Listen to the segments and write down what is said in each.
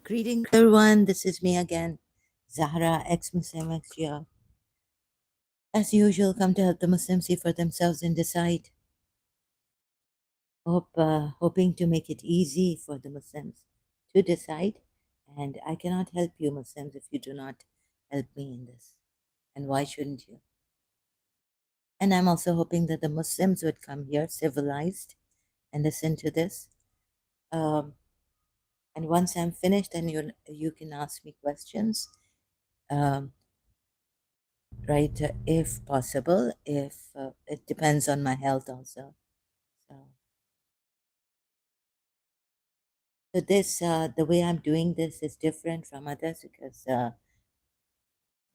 Greetings, everyone. This is me again, Zahra, ex-Muslim, ex-Shia. As usual, come to help the Muslims see for themselves and decide. Hoping to make it easy for the Muslims to decide. And I cannot help you, Muslims, if you do not help me in this. And why shouldn't you? And I'm also hoping that the Muslims would come here civilized and listen to this. Um, and once I'm finished, then you can ask me questions. Um, right? If possible, if it depends on my health also. So, the way I'm doing this is different from others because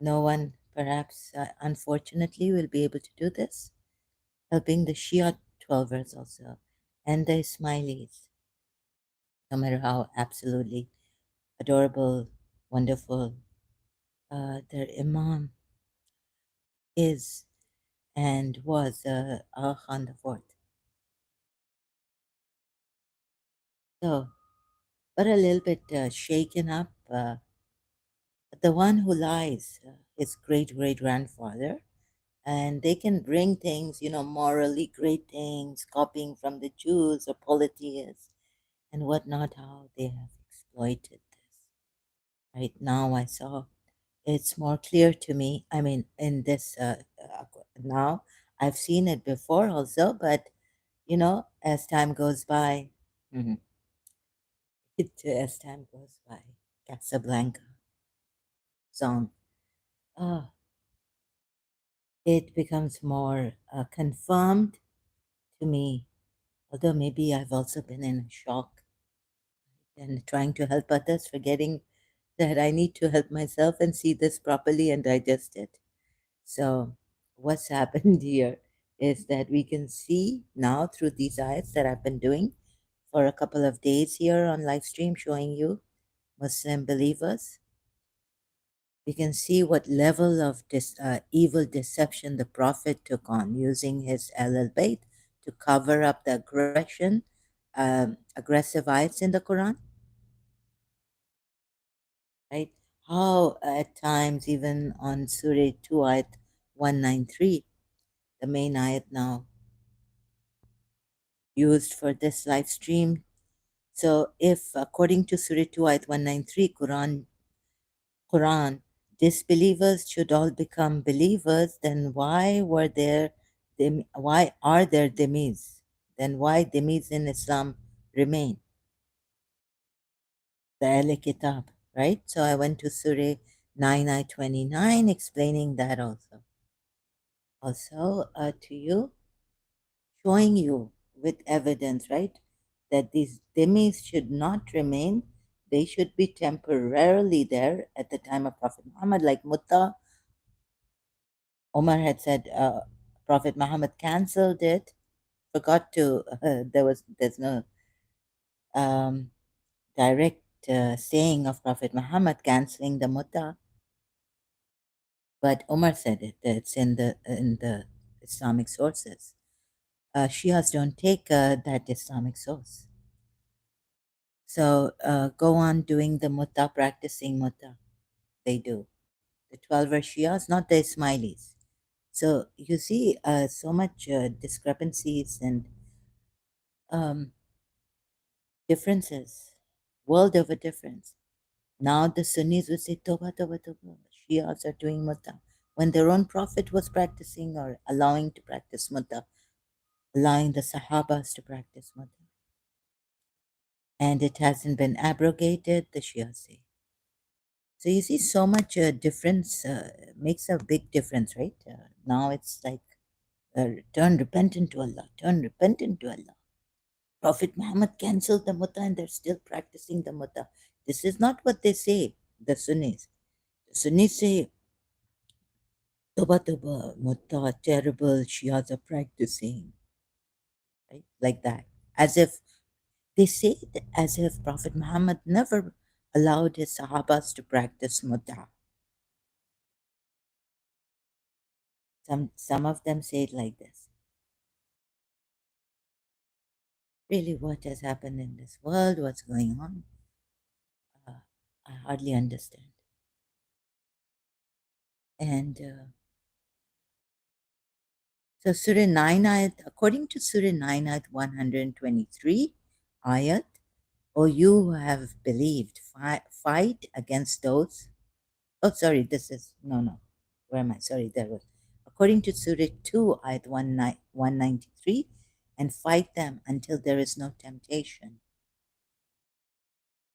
no one, perhaps, unfortunately, will be able to do this. Helping the Shia 12ers also and the Ismailis, no matter how absolutely adorable, wonderful their Imam is and was Aga Khan the Fourth. So, but a little bit shaken up. The one who lies, his great great grandfather, and they can bring things, morally great things, copying from the Jews or polytheists and whatnot, how they have exploited this. Right now, I saw it's more clear to me. I mean, in this now, I've seen it before also, but as time goes by, mhm, as time goes by, Casablanca song. Oh, it becomes more confirmed to me, although maybe I've also been in a shock and trying to help others, forgetting that I need to help myself and see this properly and digest it. So, what's happened here is that we can see now through these eyes that I've been doing for a couple of days here on live stream, showing you Muslim believers. We can see what level of evil deception the Prophet took on using his Al Bayt to cover up the aggressive ayats in the Quran, right? How at times, even on Surah 2, ayat 193, the main ayat now used for this live stream. So, if according to Surah 2, ayat 193, Quran, disbelievers should all become believers, then why are there Dhimmis? Then why Dhimmis in Islam remain? The Ahl Kitab, right? So I went to Surah 9:29 explaining that also. Also to you, showing you with evidence, right? That these Dhimmis should not remain. They should be temporarily there at the time of Prophet Muhammad, like Mutta Omar had said Prophet Muhammad cancelled it, forgot to, there's no um, direct saying of Prophet Muhammad cancelling the mutta, but Omar said it. It's in the Islamic sources. Shias don't take that Islamic source. So go on doing the mutta, practicing mutta. They do. The 12 Shias, not the Ismailis. So you see so much discrepancies and um, differences, world over difference. Now the Sunnis will say, Toba, Toba, Toba. Shias are doing mutta. When their own prophet was practicing or allowing to practice mutta, allowing the Sahabas to practice mutta. And it hasn't been abrogated, the Shias say. So you see, so much difference makes a big difference, right? Now it's like, turn repentant to Allah, turn repentant to Allah. Prophet Muhammad cancelled the mutta and they're still practicing the mutta. This is not what they say, the Sunnis. The Sunnis say, Toba Toba, mutta, terrible, Shias are practicing, right? Like that. As if they say it as if Prophet Muhammad never allowed his Sahabas to practice mutta. Some of them say it like this. Really, what has happened in this world? What's going on? I hardly understand. And so Surah 9 ayat, according to Surah 9 ayat 123 ayat, O you who have believed, fight against those. Oh, sorry, this is, no, no. Where am I? Sorry, there was. According to Surah 2 ayat 193, and fight them until there is no temptation.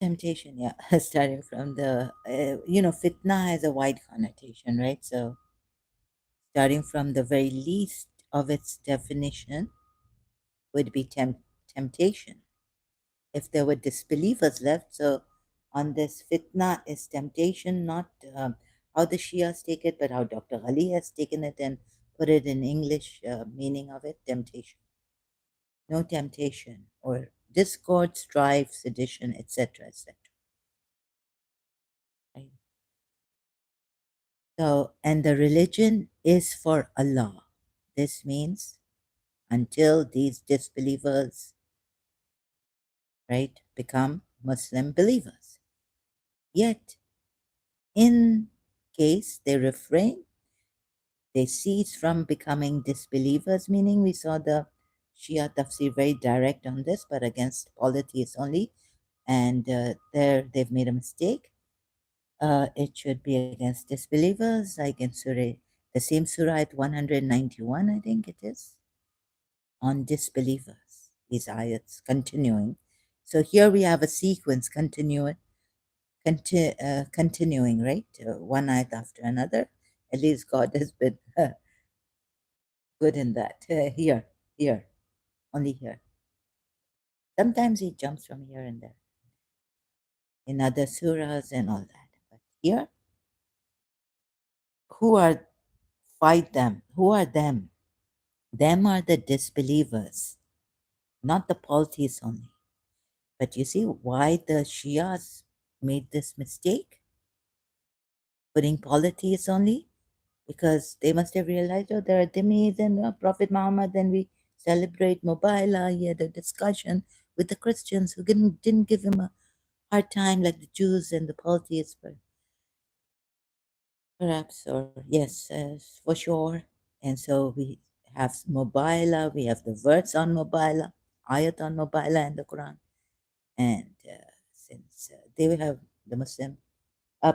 Temptation, yeah. Starting from the, fitna has a wide connotation, right? So starting from the very least of its definition would be temptation. If there were disbelievers left, so on this fitna is temptation, not how the Shias take it, but how Dr. Ali has taken it and put it in English meaning of it, temptation. No temptation or discord, strife, sedition, etc., etc. Right? So, and the religion is for Allah. This means until these disbelievers, right, become Muslim believers. Yet, in case they refrain, they cease from becoming disbelievers, meaning we saw the Shia tafsir very direct on this, but against polytheists only, and there they've made a mistake. It should be against disbelievers, like in Surah, the same Surah at 191, I think it is, on disbelievers, these ayats continuing. So here we have a sequence continuing, right? One ayat after another. At least God has been good in that. Here, only here. Sometimes he jumps from here and there in other surahs and all that. But here, who are fight them? Who are them? Them are the disbelievers, not the polytheists only. But you see why the Shias made this mistake, putting polytheists only? Because they must have realized, oh, there are Dhimmis and Prophet Muhammad, and we celebrate Mobila. He had a discussion with the Christians who didn't give him a hard time like the Jews and the polytheists, perhaps, or yes, for sure. And so we have Mobila, we have the verse on Mobila, ayat on Mobila in the Quran. And since they have the Muslim,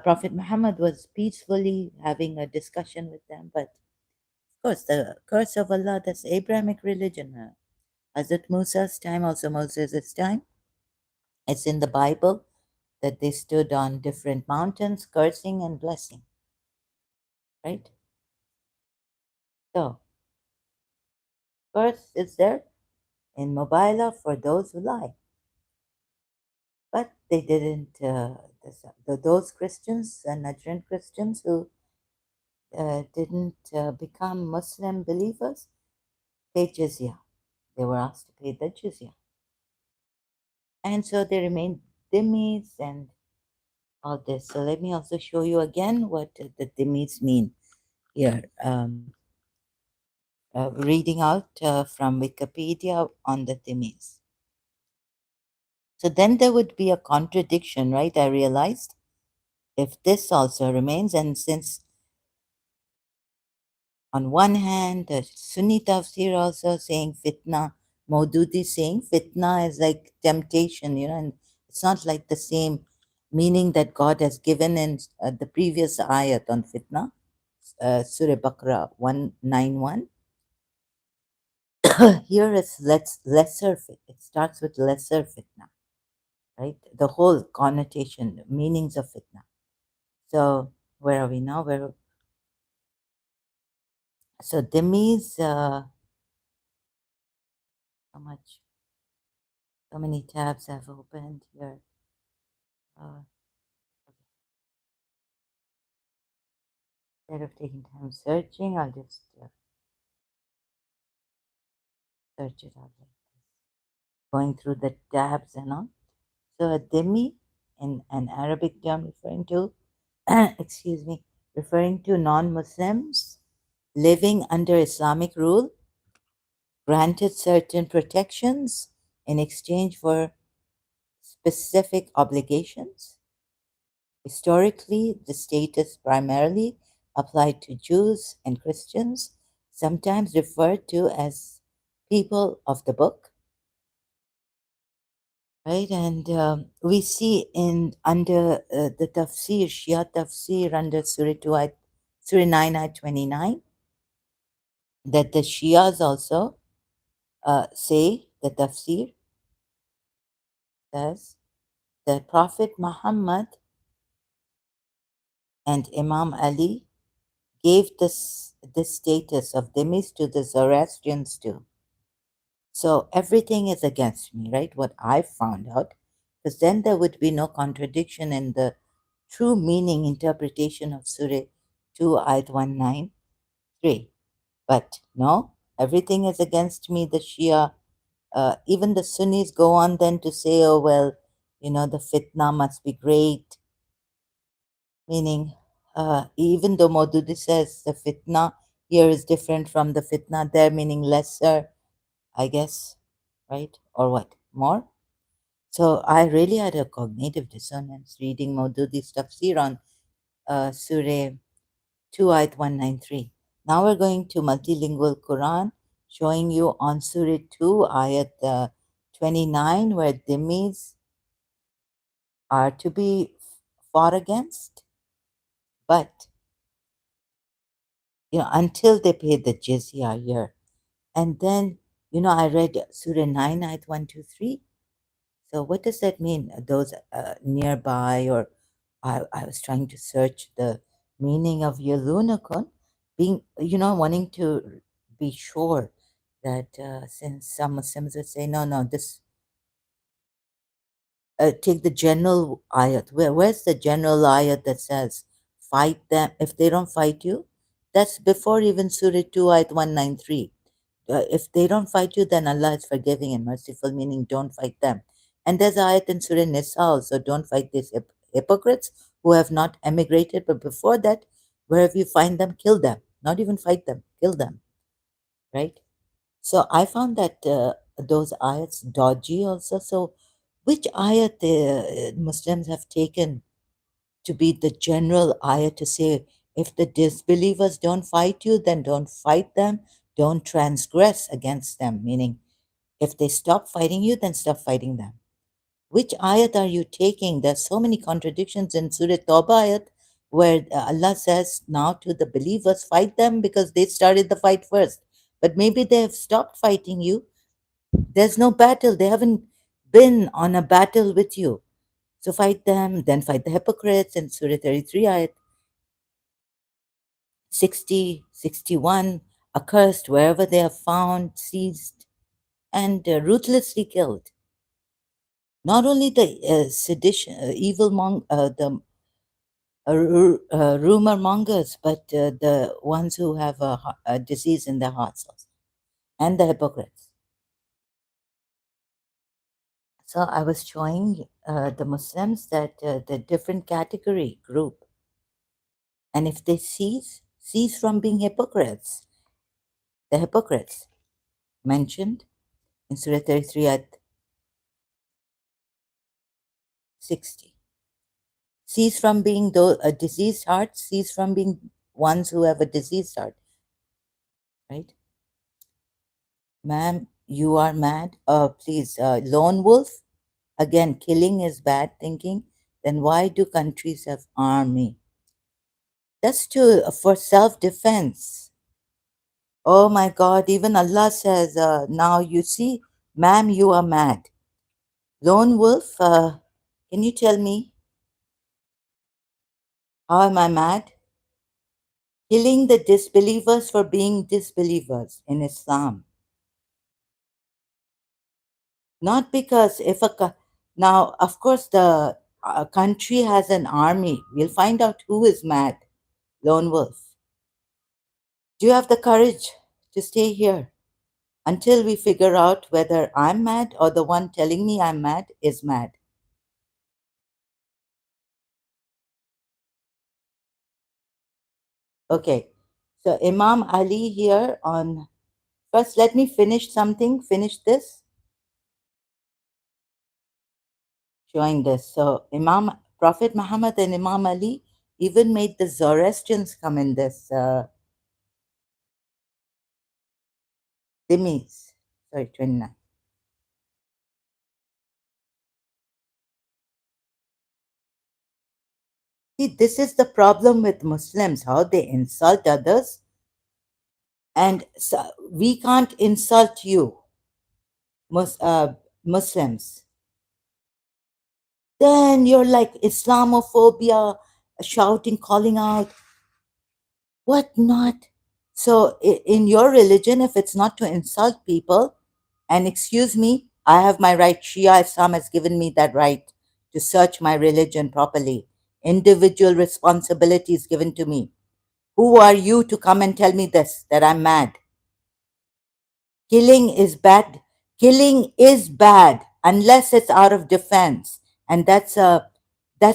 Prophet Muhammad was peacefully having a discussion with them, but of course, the curse of Allah, that's Abrahamic religion. Hazrat Musa's time, also Moses' time, it's in the Bible that they stood on different mountains, cursing and blessing, right? So, curse is there in Mobila for those who lie. But they didn't, those Christians, Najran Christians who didn't become Muslim believers, paid jizya. They were asked to pay the jizya. And so they remained dhimmis and all this. So let me also show you again what the dhimmis mean here. Reading out from Wikipedia on the dhimmis. So then there would be a contradiction, right? I realized if this also remains, and since on one hand, the Sunni tafsir also saying fitna, Maududi saying fitna is like temptation, and it's not like the same meaning that God has given in the previous ayat on fitna, Surah Baqarah 191. Here it's lesser fit. It starts with lesser fitna, right? The whole connotation, meanings of fitna. So where are we now? So Dhimmis, how much? So many tabs have opened here. Uh, Instead of taking time searching, I'll just search it out like this. Going through the tabs and all. So a dhimmi in an Arabic term referring to, excuse me, referring to non-Muslims living under Islamic rule, granted certain protections in exchange for specific obligations. Historically, the status primarily applied to Jews and Christians, sometimes referred to as people of the book, right? And we see in under the tafsir, Shia tafsir under Surah 2, Surah 9, ayat 29, that the Shias also say, the tafsir says, that Prophet Muhammad and Imam Ali gave this status of Dhimmis to the Zoroastrians too. So everything is against me, right? What I found out, because then there would be no contradiction in the true meaning interpretation of Surah 2, Ayat 193. But no, everything is against me. The Shia, even the Sunnis go on then to say, oh, well, the fitna must be great, meaning even though Maududi says the fitna here is different from the fitna there, meaning lesser, I guess, right? Or what? More? So I really had a cognitive dissonance reading Maududi's tafsir on Surah 2 Ayat 193. Now we're going to multilingual Quran, showing you on Surah 2 Ayat 29, where dhimmis are to be fought against, but until they pay the jizya here. And then, I read Surah 9 Ayat 123. So what does that mean? Those nearby, or I was trying to search the meaning of Yalunakun, being, wanting to be sure that since some Muslims would say, no, no, this, take the general ayat. Where's the general ayat that says, fight them if they don't fight you? That's before even Surah 2, ayat 193. If they don't fight you, then Allah is forgiving and merciful, meaning don't fight them. And there's ayat in Surah Nisa also, don't fight these hypocrites who have not emigrated, but before that, wherever you find them, kill them. Not even fight them, kill them, right? So I found that those ayats dodgy also. So which ayat the Muslims have taken to be the general ayat to say, if the disbelievers don't fight you, then don't fight them, don't transgress against them, meaning if they stop fighting you, then stop fighting them. Which ayat are you taking? There's so many contradictions in Surah Tawbah ayat where Allah says now to the believers, fight them because they started the fight first. But maybe they have stopped fighting you. There's no battle. They haven't been on a battle with you. So fight them, then fight the hypocrites in Surah 33 ayat 60, 61, accursed wherever they are found, seized, and ruthlessly killed. Not only the sedition, the rumor mongers, but the ones who have a disease in their hearts also, and the hypocrites. So I was showing the Muslims that the different category group, and if they cease from being hypocrites, the hypocrites mentioned in Surah 33 at 60. Cease from being a diseased heart, cease from being ones who have a diseased heart, right? Ma'am, you are mad. Please, lone wolf. Again, killing is bad thinking. Then why do countries have army? That's for self-defense. Oh my God! Even Allah says, "Now you see, ma'am, you are mad." Lone wolf. Can you tell me how am I mad? Killing the disbelievers for being disbelievers in Islam. Not because if now, of course, the country has an army. We'll find out who is mad. Lone wolf. Do you have the courage to stay here until we figure out whether I'm mad or the one telling me I'm mad is mad? Okay. So Imam Ali here on first let me finish something, finish this, showing this. So Imam Prophet Muhammad and Imam Ali even made the Zoroastrians come in this Dhimmis. Sorry, 29. See, this is the problem with Muslims, how they insult others, and so we can't insult you, Muslims. Then you're like Islamophobia, shouting, calling out, what not? So, in your religion, if it's not to insult people, and excuse me, I have my right, Shia Islam has given me that right to search my religion properly. Individual responsibility is given to me. Who are you to come and tell me this, that I'm mad? Killing is bad. Killing is bad unless it's out of defense. And that's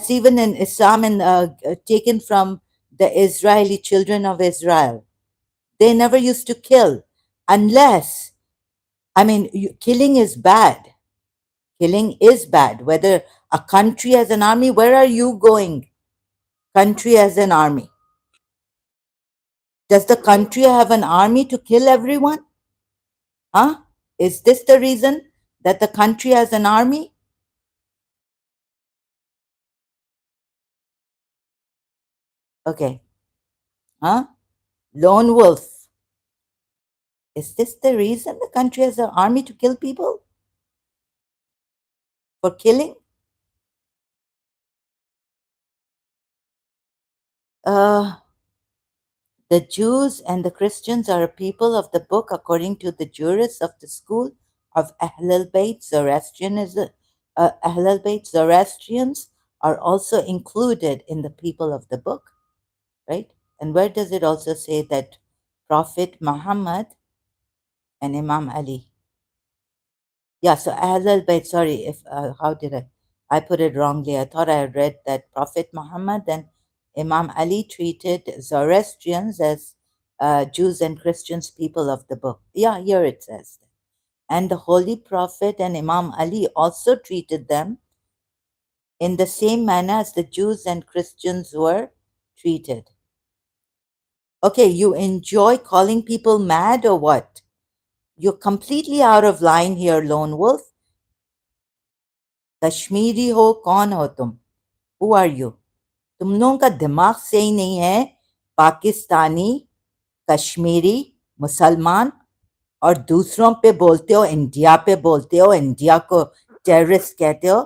even in Islam and taken from the Israeli children of Israel. They never used to kill unless, I mean, killing is bad. Killing is bad. Whether a country has an army, where are you going? Country as an army. Does the country have an army to kill everyone? Huh? Is this the reason that the country has an army? Okay. Huh? Lone wolf. Is this the reason the country has an army to kill people? For killing? Uh, The Jews and the Christians are a people of the book according to the jurists of the school of Ahlul Bayt Zoroastrianism. Ahlul Bayt Zoroastrians are also included in the people of the book, right? And where does it also say that Prophet Muhammad and Imam Ali? Yeah, so Ahlul Bayt, sorry, if how did I put it wrongly. I thought I had read that Prophet Muhammad and Imam Ali treated Zoroastrians as Jews and Christians, people of the book. Yeah, here it says. And the Holy Prophet and Imam Ali also treated them in the same manner as the Jews and Christians were treated. Okay, you enjoy calling people mad or what? You're completely out of line here, Lone Wolf. Kashmiri हो कौन हो तुम who are you तुम लोगों का दिमाग सही नहीं है पाकिस्तानी कश्मीरी मुसलमान और दूसरों पे बोलते हो इंडिया पे बोलते हो इंडिया को टेररिस्ट कहते हो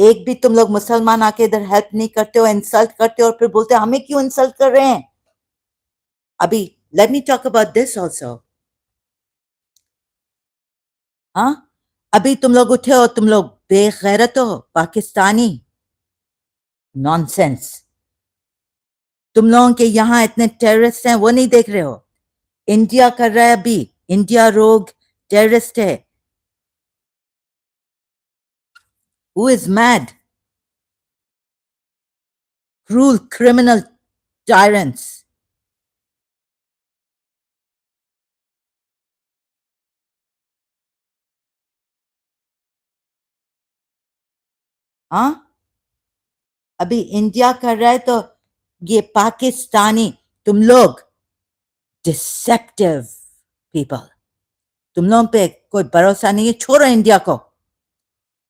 एक भी तुम लोग मुसलमान आके इधर हेल्प नहीं करते हो इंसल्ट करते हो और फिर बोलते हो हमें क्यों इंसल्ट कर रहे हैं अभी let me talk about this also हाँ अभी तुम लोग उठे हो तुम लोग बेगैरत हो पाकिस्तानी नॉनसेंस तुम लोगों के यहाँ इतने टेररिस्ट हैं वो नहीं देख रहे हो इंडिया कर रहा है अभी इंडिया रोग टेररिस्ट है who is mad cruel criminal tyrants हाँ अभी इंडिया कर रहा है तो ये पाकिस्तानी तुम लोग डिसेप्टिव पीपल तुम लोगों पे कोई भरोसा नहीं है छोड़ो इंडिया को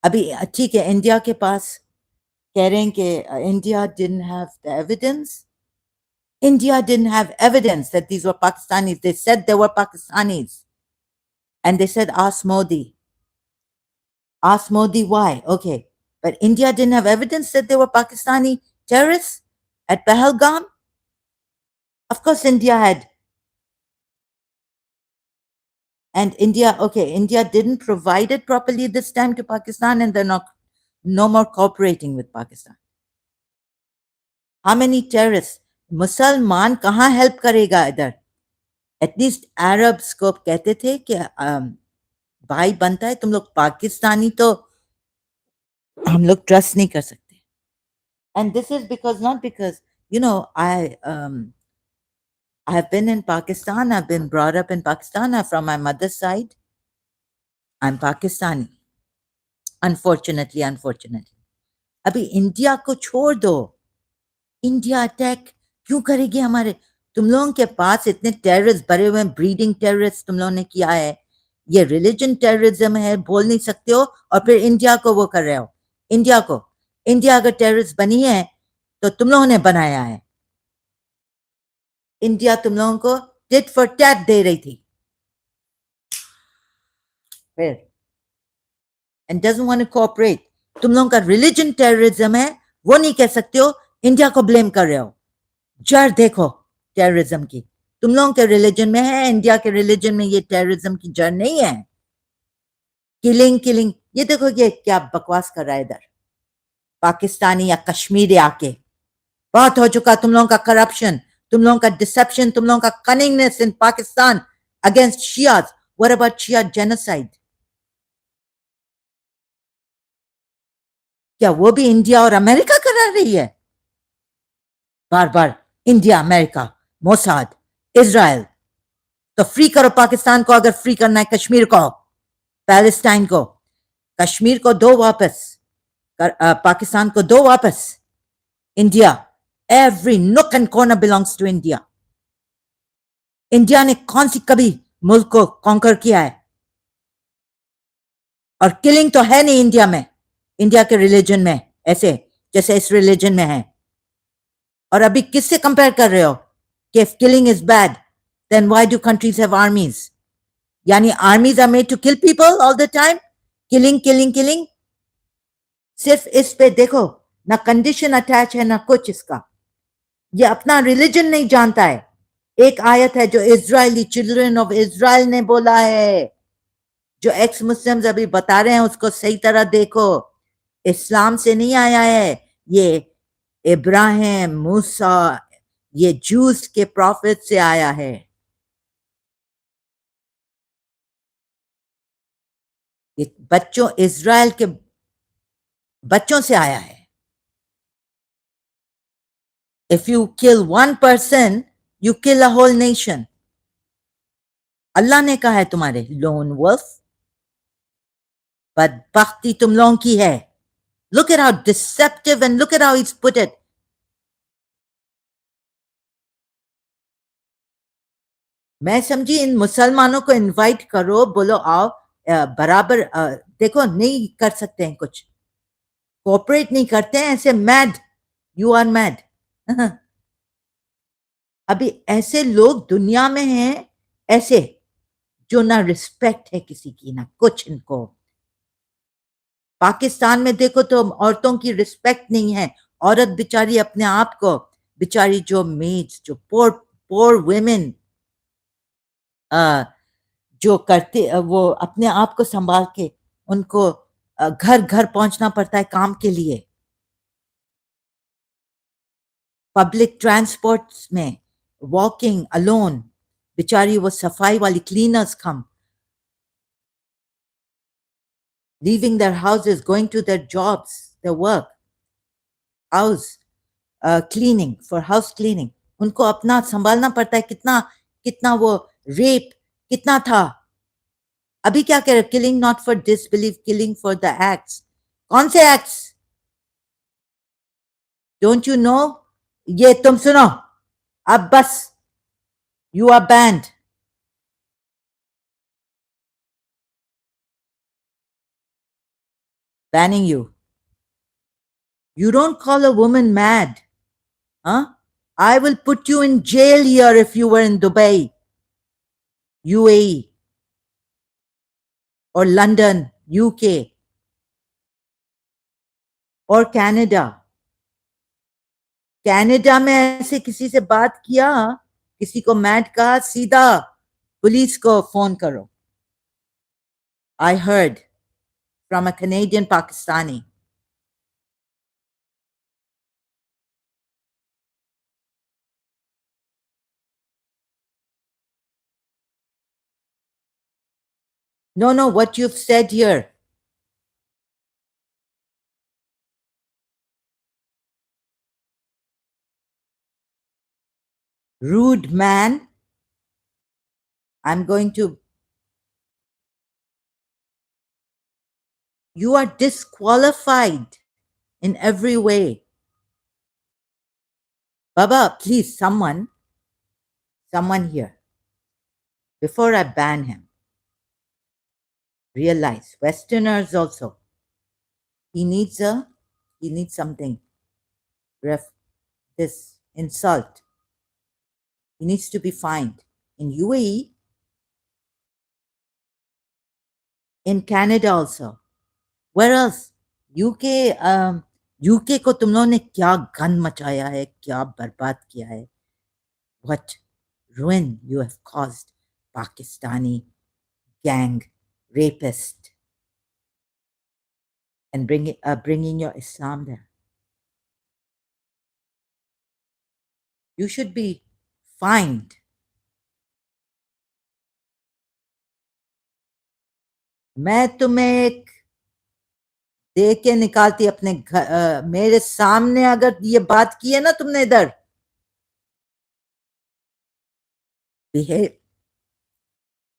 अभी ठीक है इंडिया के पास कह रहे हैं कि India didn't have the evidence India didn't have evidence that these were Pakistanis they said they were Pakistanis and they said ask Modi why okay but India didn't have evidence that they were Pakistani terrorists at Pahalgam of course India had and India didn't provide it properly this time to Pakistan and they're not no more cooperating with Pakistan how many terrorists मुसलमान कहाँ help करेगा इधर at least Arabs को कहते थे कि भाई बनता है तुम लोग पाकिस्तानी तो हम लोग ट्रस्ट नहीं कर सकते and this is because not because you know I have been in Pakistan I've been brought up in Pakistan from my mother's side I'm Pakistani unfortunately अभी इंडिया को छोड़ दो, इंडिया अटैक क्यों करेगी हमारे? तुम लोगों के पास इतने टेररिस्ट भरे हुए हैं, ब्रीडिंग टेररिस्ट तुम लोगों ने किया है, ये रिलीजन टेररिज्म है, बोल नहीं सकते हो, और फिर इंडिया को वो कर रहे हो। इंडिया को, इंडिया अगर टेररिस्ट बनी है तो तुम लोगों ने बनाया है। इंडिया तुम लोगों को टिट फॉर टैट दे रही थी फिर, and doesn't want to cooperate. तुम लोगों का रिलीजन टेररिज्म है, वो नहीं कह सकते हो, इंडिया को ब्लेम कर रहे हो। जड़ देखो टेररिज्म की, तुम लोगों के रिलीजन में है, इंडिया के रिलीजन में ये टेररिज्म की जड़ नहीं है। किलिंग किलिंग, ये देखो ये क्या बकवास कर रहा है इधर पाकिस्तानी या कश्मीरी आके। बहुत हो चुका तुम लोगों का करप्शन, तुम लोगों का डिसेप्शन, तुम लोगों का cunningness in Pakistan against Shias. What about Shia genocide? क्या वो भी इंडिया और अमेरिका करा रही है? बार बार इंडिया, अमेरिका, मोसाद, इजराइल। तो फ्री करो पाकिस्तान को, अगर फ्री करना है कश्मीर को, पैलेस्टाइन को। कश्मीर को दो वापस, पाकिस्तान को दो वापस। India, every nook and corner belongs to India. India ने कौन सी कभी मुल्क को कॉन्कर किया है? और किलिंग तो है नहीं इंडिया में, इंडिया के रिलीजन में, ऐसे जैसे इस रिलीजन में है। और अभी किससे कंपेयर कर रहे हो कि if killing is bad then why do countries have armies? यानी armies are made to kill people all the time? Killing killing killing. सिर्फ इस पे देखो, ना कंडीशन अटैच है ना कुछ इसका। ये अपना रिलीजन नहीं जानता है। एक आयत है जो इजरायली चिल्ड्रन ऑफ इजराइल ने बोला है, जो एक्स मुस्लिम्स अभी बता रहे हैं उसको सही तरह देखो। इस्लाम से नहीं आया है ये, इब्राहिम, मूसा, ये जूस के प्रॉफिट से आया है। ये बच्चों, इजराइल के बच्चों से आया है। If you kill one person you kill a whole nation. Allah ने कहा है तुम्हारे लोन वुल्फ। बदबख्ती तुम लोगों की है। Look at how deceptive and look at how is put it. मैं समझी इन मुसलमानों को इनवाइट करो, बोलो आओ, बराबर देखो नहीं कर सकते हैं कुछ, कोऑपरेट नहीं करते हैं, ऐसे मैड, यू आर मैड। अभी ऐसे लोग दुनिया में हैं, ऐसे जो ना रिस्पेक्ट है किसी की ना कुछ इनको। पाकिस्तान में देखो तो औरतों की रिस्पेक्ट नहीं है। औरत बेचारी अपने आप को, बेचारी जो मेड्स, जो पोर पोर वुमेन जो करते, वो अपने आप को संभाल के उनको घर घर पहुंचना पड़ता है काम के लिए, पब्लिक ट्रांसपोर्ट में, वॉकिंग अलोन। बेचारी वो सफाई वाली cleaners come, leaving their houses, going to their jobs, their work, house cleaning, for house cleaning. उनको अपना संभालना पड़ता है। कितना कितना वो रेप कितना था। अभी क्या कह रहे, killing not for disbelieve, killing for the acts. कौन से एक्ट्स? Don't you know? ये तुम सुनो, अब बस, you are banned. Banning you. You don't call a woman mad, huh? I will put you in jail here if you were in Dubai, UAE, or London, UK, or Canada. Canada में ऐसे किसी से बात किया, किसी को mad कहा, सीधा पुलिस को फोन करो। I heard from a Canadian Pakistani. No, no, what you've said here. Rude man. I'm going to. You are disqualified in every way. Baba, please, someone here, before I ban him, realize Westerners also. He needs something. Ref, this insult. He needs to be fined in UAE, in Canada also. Where else? UK UK को तुम लोगों ने क्या gun मचाया है, क्या बर्बाद किया है. What ruin you have caused, Pakistani gang rapist, and bringing your Islam there. You should be fined. मैं तुम्हें एक दे के निकालती अपने घर, मेरे सामने अगर ये बात की है ना तुमने इधर. behave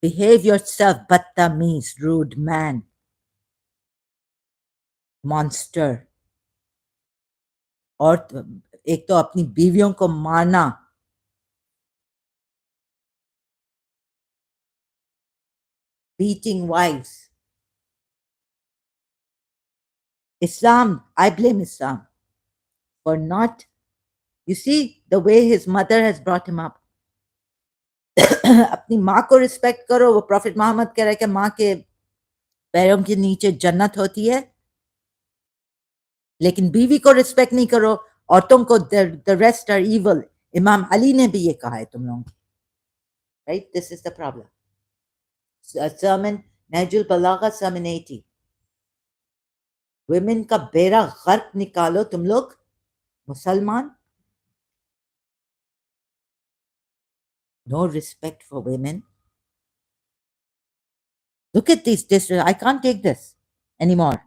behave yourself, बदतमीज, rude man, monster. और एक तो अपनी बीवियों को मारना, beating wives. Islam, I blame Islam for not, you see the way his mother has brought him up. अपनी माँ को रिस्पेक्ट करो. वो प्रॉफिट मोहम्मद कह रहा है कि माँ के पैरों के नीचे जन्नत होती है, लेकिन बीवी को रिस्पेक्ट नहीं करो. औरतों को द रेस्ट आर इवल. इमाम अली ने भी ये कहा है तुम लोगों को. Right, this is the problem. Sermon Nahjul Balagha sermon 80. women का बेड़ा गर्क निकालो तुम लोग मुसलमान. No respect for women. Look at this. I can't take this anymore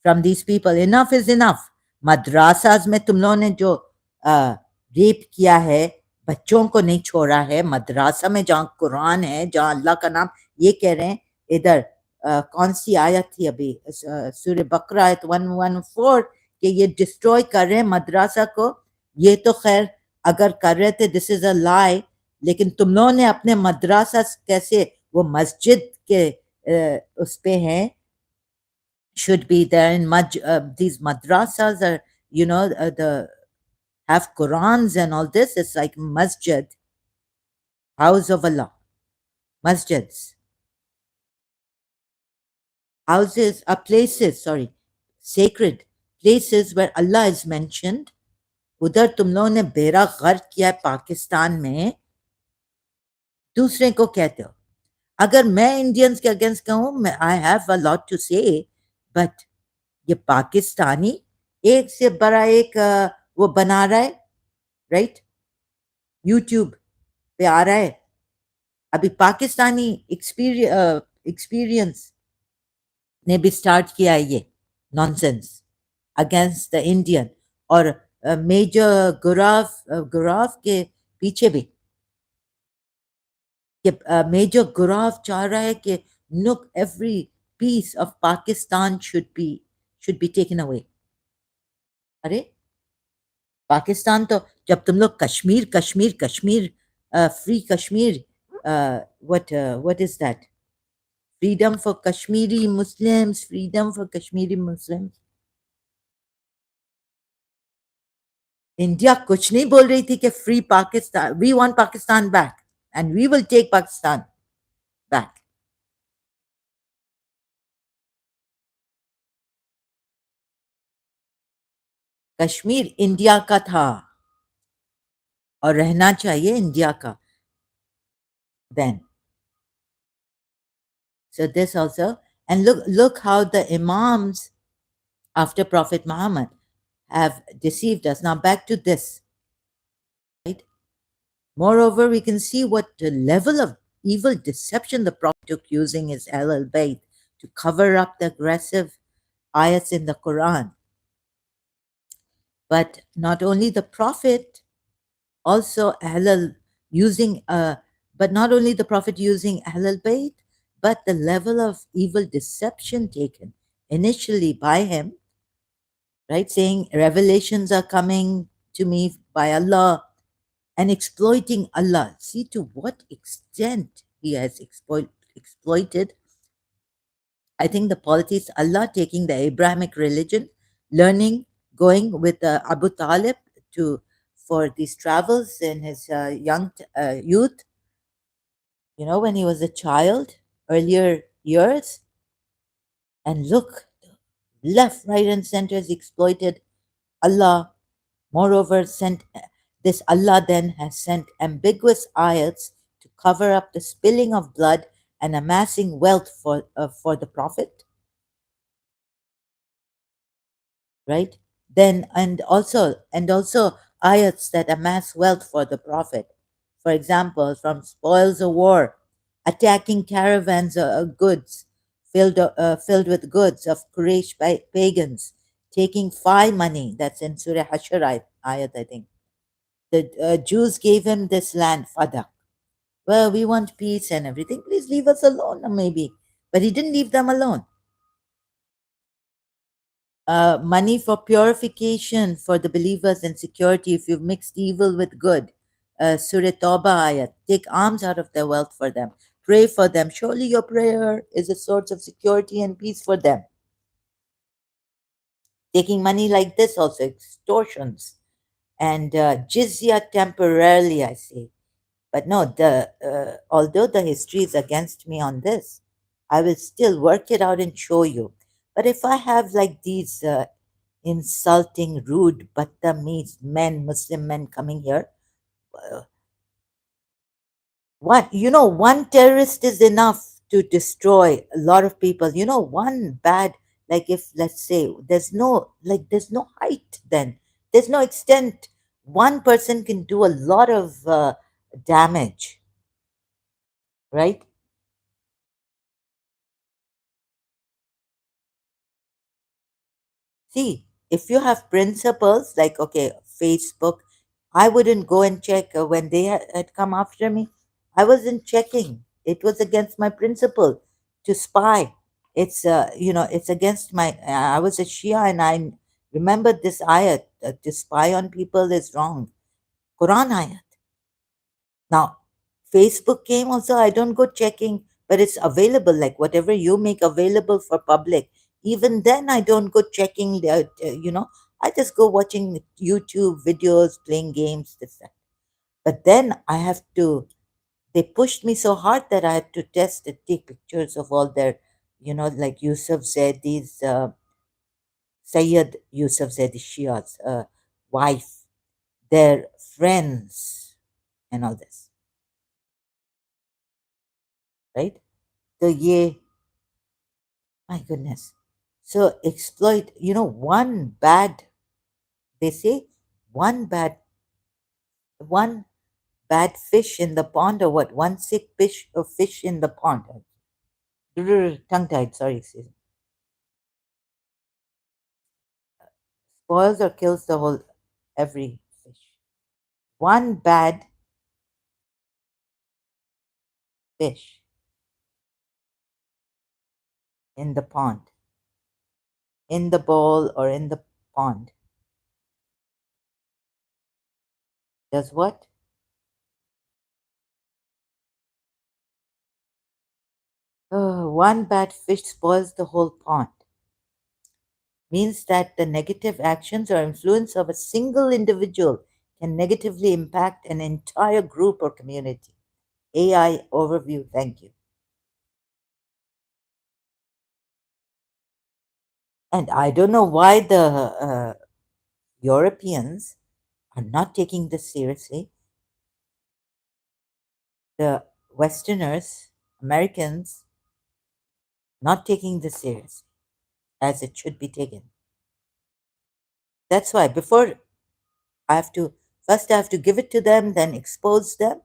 from these people. Enough is enough. मद्रासाज में तुम लोगों ने जो रेप किया है, बच्चों को नहीं छोड़ा है. मद्रासा में जहाँ कुरान है, जहाँ अल्लाह का नाम, ये कह रहे हैं इधर कौन सी आयत थी अभी, सूरह बकरा आयत 114, कि ये डिस्ट्रॉय कर रहे हैं मद्रासा को. ये तो खैर अगर कर रहे थे, दिस इज अ लाई. लेकिन तुम लोगों ने अपने मद्रासा कैसे वो मस्जिद के उस पे हैं, should be there in these madrasas are, the have Qurans and all this. It's like masjid, house of Allah, masjids, houses are places, sacred places where Allah is mentioned. उधर तुम लोगों ने बेड़ा गर्क किया है पाकिस्तान में, दूसरे को कहते हो. अगर मैं इंडियंस के अगेंस्ट कहूँ, I have a lot to say, but ये पाकिस्तानी एक से बड़ा एक वो बना रहा है. राइट, यूट्यूब पे आ रहा है अभी. पाकिस्तानी एक्सपीरियंस ने भी स्टार्ट किया है ये नॉनसेंस अगेंस्ट द इंडियन. और मेजर गुराफ के पीछे भी कि मेजर गुराफ चाह रहा है कि look, every piece of Pakistan should be taken away. अरे पाकिस्तान तो जब तुम लोग Kashmir Kashmir Kashmir free Kashmir, what is that, freedom for Kashmiri Muslims, freedom for Kashmiri Muslims. India कुछ नहीं बोल रही थी कि free Pakistan, we want Pakistan back and we will take Pakistan back. Kashmir India का था और रहना चाहिए इंडिया का. Then, so this also, and look how the imams after Prophet Muhammad have deceived us. Now back to this, right? Moreover, we can see what the level of evil deception the Prophet took using his Ahl Bayt to cover up the aggressive ayats in the Quran. But not only the Prophet, also Ahlul using, but not only the Prophet using Ahlul Bayt, but the level of evil deception taken initially by him right? Saying revelations are coming to me by Allah and exploiting Allah. See to what extent he has exploited. I think the politics, Allah taking the Abrahamic religion, learning, going with Abu Talib to for these travels in his youth, when he was a child, earlier years, and look, left, right, and center is exploited. Allah, moreover, sent this Allah then has sent ambiguous ayats to cover up the spilling of blood and amassing wealth for the Prophet, right? Then and also ayats that amass wealth for the Prophet. For example, from spoils of war, attacking caravans of goods filled with goods of Quraysh pagans, taking file money. That's in Surah Hashar ayat, I think. The Jews gave him this land, Fadak. Well, we want peace and everything. Please leave us alone, maybe. But he didn't leave them alone. Money for purification for the believers and security if you've mixed evil with good. Surah Tawbah ayat. Take alms out of their wealth for them. Pray for them. Surely your prayer is a source of security and peace for them. Taking money like this also, extortions. And jizya temporarily, I say. But no, the although the history is against me on this, I will still work it out and show you. But if I have like these insulting, rude, Batamiz men, Muslim men coming here, uh, one terrorist is enough to destroy a lot of people. One bad, like if let's say there's no height, then there's no extent. One person can do a lot of damage, right? See, if you have principles like, okay, Facebook, I wouldn't go and check when they had come after me. I wasn't checking. It was against my principle to spy. It's against my. I was a Shia, and I remembered this ayat to spy on people is wrong. Quran ayat. Now, Facebook came also, I don't go checking, but it's available, like whatever you make available for public. Even then, I don't go checking, I just go watching YouTube videos, playing games, this, that. But then they pushed me so hard that I had to test and take pictures of all their, like Yusuf Zaidi's, Sayyid Yusuf Zaidi Shia's wife, their friends, and all this, right? So, yeah, my goodness. So exploit, they say one bad, one bad fish in the pond, or what? One sick fish in the pond. Tongue tied, sorry, excuse me. Spoils or kills the whole, every fish. One bad fish in the pond, in the bowl or in the pond. Does what? Oh, one bad fish spoils the whole pond. Means that the negative actions or influence of a single individual can negatively impact an entire group or community. AI overview, thank you. And I don't know why the Europeans are not taking this seriously. The Westerners, Americans, not taking this seriously as it should be taken. That's why before I have to first I have to give it to them, then expose them,